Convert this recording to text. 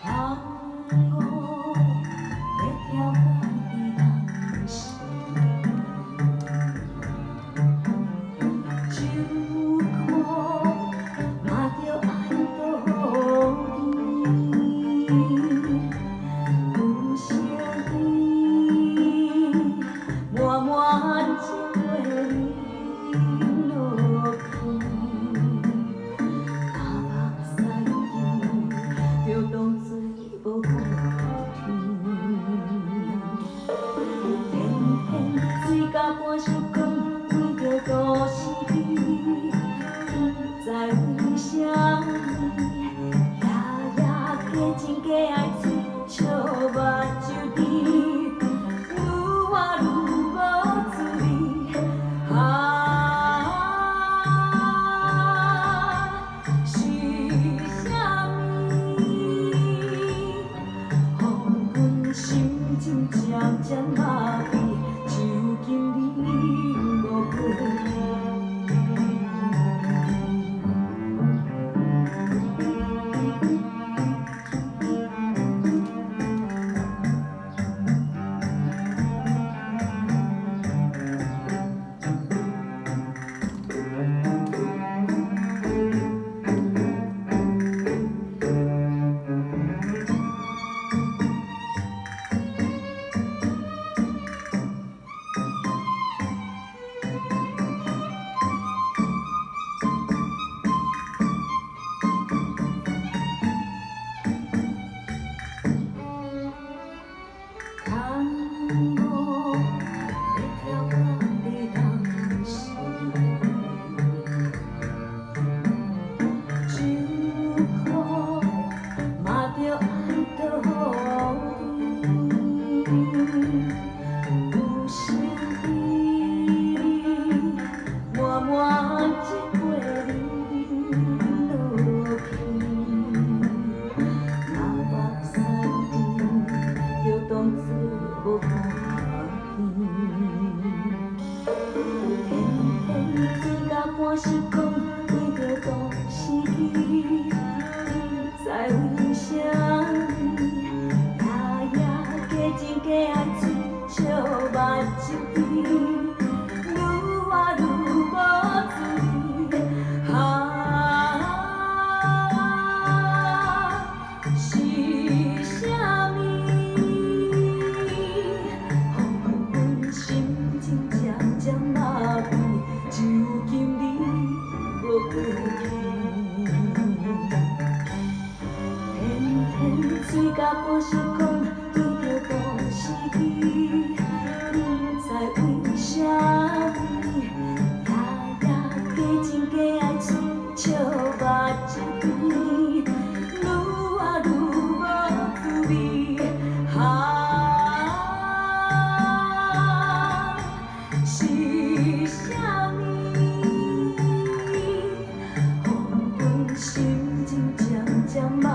窗我要跳港的当时，酒苦嘛着爱倒甜，有声伊慢慢一杯饮落去。就当作无雨天，天天水甲半袖光，闻着都市味，不知为啥物，夜夜加情加爱嘴，笑目睭甜，愈活愈无滋味。是啥物？予阮心情渐渐麻痹，就今你无过无看天天水甲半时光，闻着都市味，不知为啥物，夜夜加情加爱嘴，笑目睭甜，愈活愈无滋味。是啥物？渐渐麻痹，就今你无过去。天天水甲半袖光，闻着都市味，不知为啥物，夜夜加情加爱嘴，笑目睭甜，愈活愈无滋味。是啥物？予阮心情渐渐麻